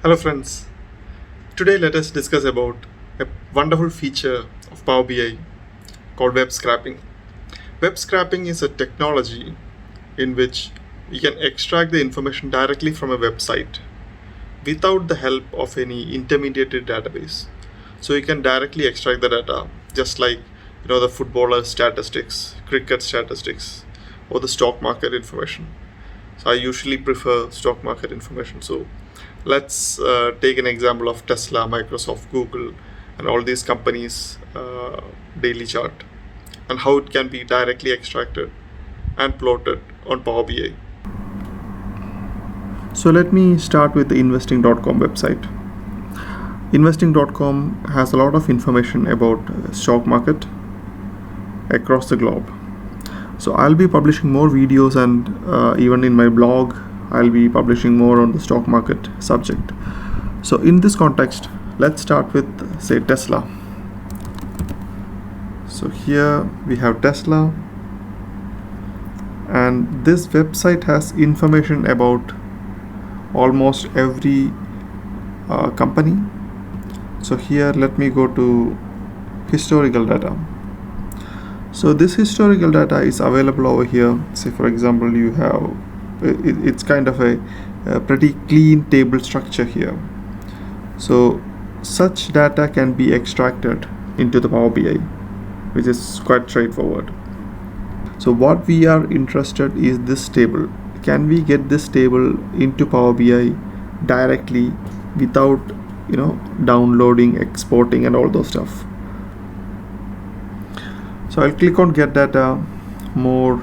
Hello friends. Today let us discuss about a wonderful feature of Power BI called web scraping. Web scraping is a technology in which we can extract the information directly from a website without the help of any intermediate database. So you can directly extract the data just like the footballer statistics, cricket statistics, or the stock market information. So I usually prefer stock market information. So let's take an example of Tesla, Microsoft, Google, and all these companies' daily chart and how it can be directly extracted and plotted on Power BI. So let me start with the investing.com website. Investing.com has a lot of information about stock market across the globe. So I'll be publishing more videos, and even in my blog I'll be publishing more on the stock market subject. So in this context, let's start with, say, Tesla. So here we have Tesla, and this website has information about almost every company. So here let me go to historical data. So this historical data is available over here. Say for example, you have it's kind of a pretty clean table structure here. So such data can be extracted into the Power BI, which is quite straightforward. So what we are interested is this table. Can we get this table into Power BI directly without downloading, exporting, and all those stuff? So I'll click on get data, more.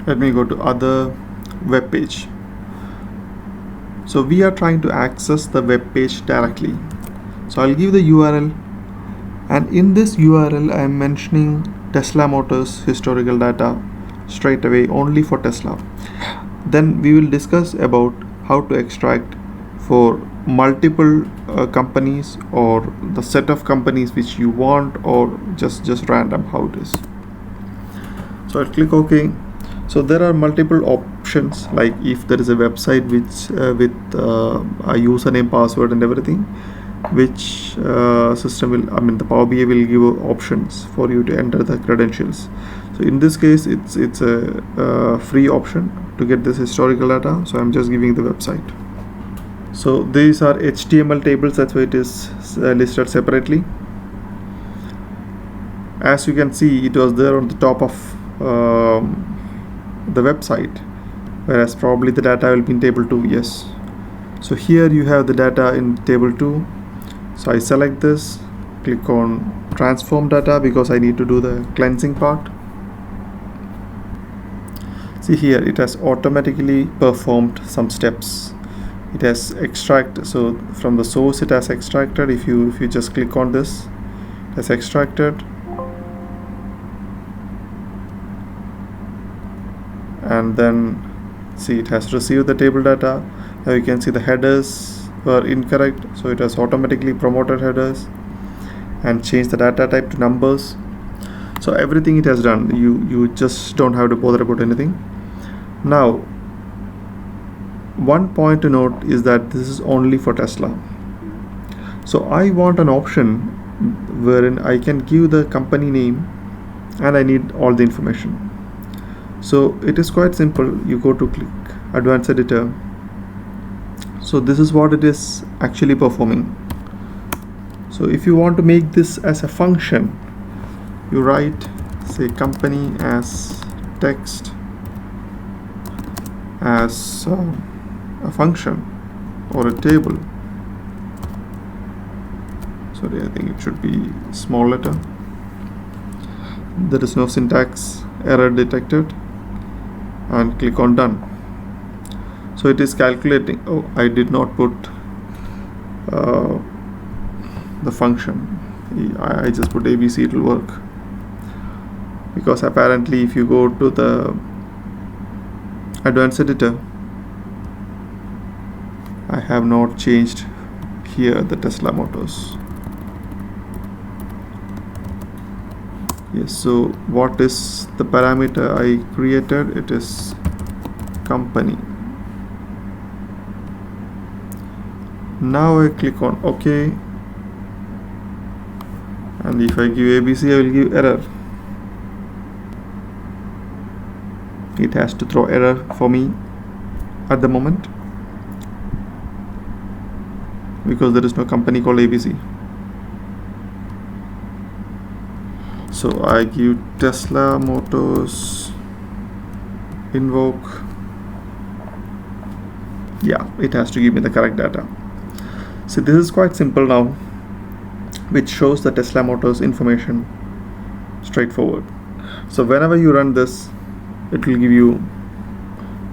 Let me go to other web page. So we are trying to access the web page directly. So I'll give the URL, and in this URL I am mentioning Tesla Motors historical data straight away, only for Tesla. Then we will discuss about how to extract for multiple companies, or the set of companies which you want, or just random, how it is. So I'll click OK. So there are multiple options, like if there is a website which with a username, password, and everything, which system will, the Power BI will give options for you to enter the credentials. So in this case, it's a free option to get this historical data. So I'm just giving the website. So these are HTML tables, that's why it is listed separately. As you can see, it was there on the top of the website, whereas probably the data will be in table 2. Yes, so here you have the data in table 2. So I select this, click on transform data because I need to do the cleansing part. See here, it has automatically performed some steps. It has extract, so from the source it has extracted. If you just click on this, it has extracted, and then see it has received the table data. Now you can see the headers were incorrect, so it has automatically promoted headers and changed the data type to numbers. So everything it has done, you just don't have to bother about anything. Now one point to note is that this is only for Tesla. So I want an option wherein I can give the company name, and I need all the information. So it is quite simple. You go to click advanced editor. So this is what it is actually performing. So if you want to make this as a function, you write, say, company as text as a function or a table. Sorry, I think it should be small letter. There is no syntax error detected, and click on done. So it is calculating. Oh, I did not put the function. I just put ABC, it will work, because apparently if you go to the advanced editor, I have not changed here the Tesla Motors. Yes, so what is the parameter I created? It is company. Now I click on OK, and if I give ABC, I will give error. It has to throw error for me at the moment because there is no company called ABC. So I give Tesla Motors Invoke. Yeah, it has to give me the correct data. So this is quite simple now, which shows the Tesla Motors information straightforward. So whenever you run this, it will give you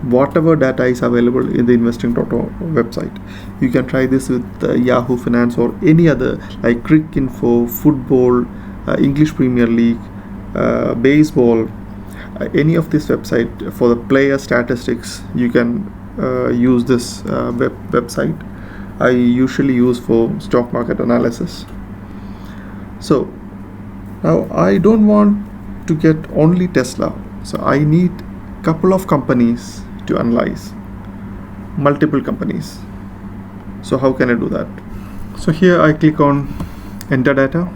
whatever data is available in the investing.o website. You can try this with Yahoo Finance or any other like Crick Info, football, English Premier League, baseball, any of this website for the player statistics. You can use this website. I usually use for stock market analysis. So now I don't want to get only Tesla, so I need couple of companies to analyze, multiple companies. So how can I do that? So here I click on enter data.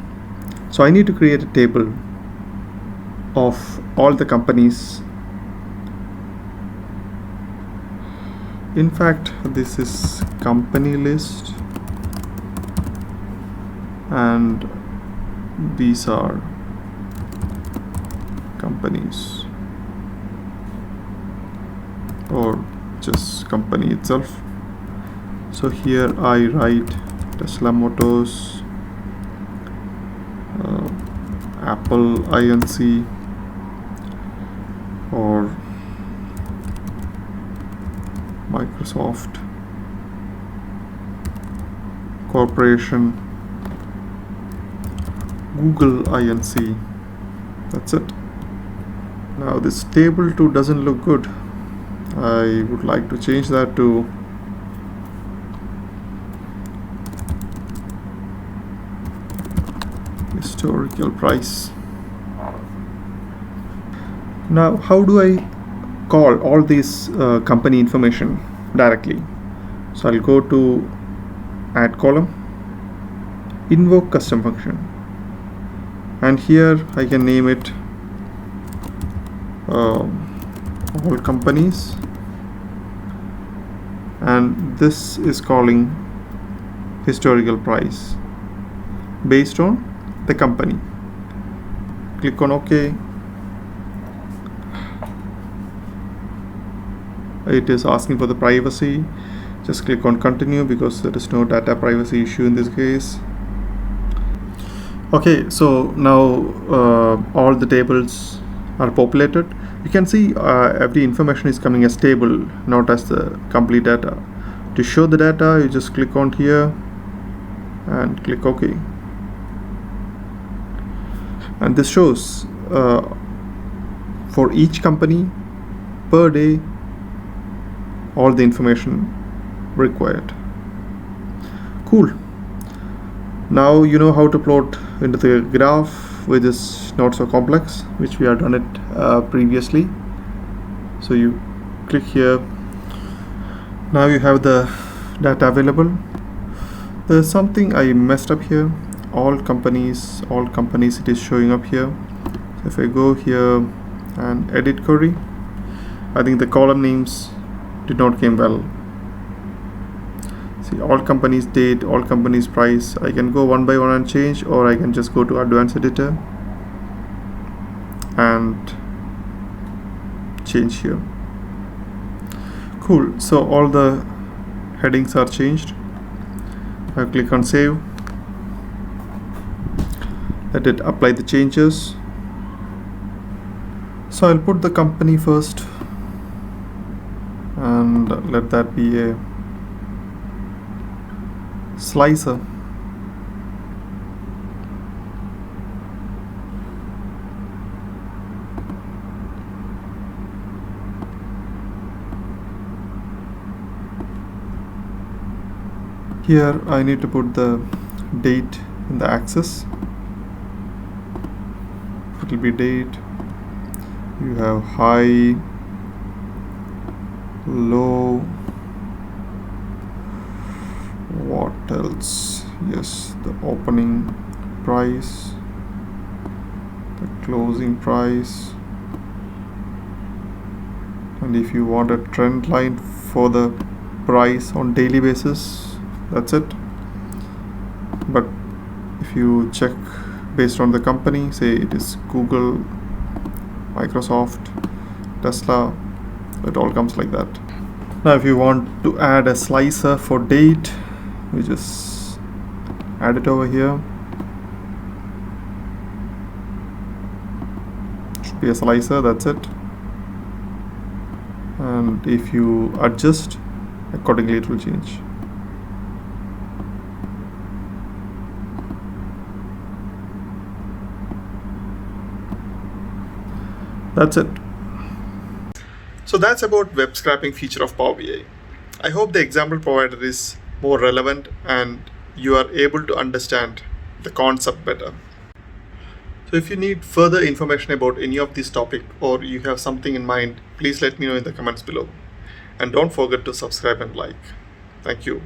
So I need to create a table of all the companies. In fact, this is company list, and these are companies, or just company itself. So here I write Tesla Motors, Apple Inc, or Microsoft Corporation, Google Inc. That's it. Now this table 2 doesn't look good. I would like to change that to historical price. Now how do I call all these company information directly? So I'll go to add column, invoke custom function, and here I can name it all companies, and this is calling historical price based on the company. Click on OK. It is asking for the privacy. Just click on continue because there is no data privacy issue in this case. Okay, so now all the tables are populated. You can see every information is coming as table, not as the complete data. To show the data, you just click on here and click OK. And this shows for each company per day all the information required. Cool. Now you know how to plot into the graph, which is not so complex, which we have done it previously. So you click here. Now you have the data available. There's something I messed up here. All companies it is showing up here. So if I go here and edit query, I think the column names did not came well. See, all companies date, all companies price. I can go one by one and change, or I can just go to advanced editor and change here. Cool. So all the headings are changed. I click on save. Let it apply the changes. So I'll put the company first and let that be a slicer. Here I need to put the date in the axis. It will be date. You have high, low, what else? Yes, the opening price, the closing price, and if you want a trend line for the price on daily basis, that's it. But if you check based on the company, say it is Google, Microsoft, Tesla, it all comes like that. Now if you want to add a slicer for date, we just add it over here. Should be a slicer, that's it. And if you adjust accordingly, it will change. That's it. So that's about web scraping feature of Power BI. I hope the example provided is more relevant and you are able to understand the concept better. So if you need further information about any of these topics or you have something in mind, please let me know in the comments below. And don't forget to subscribe and like. Thank you.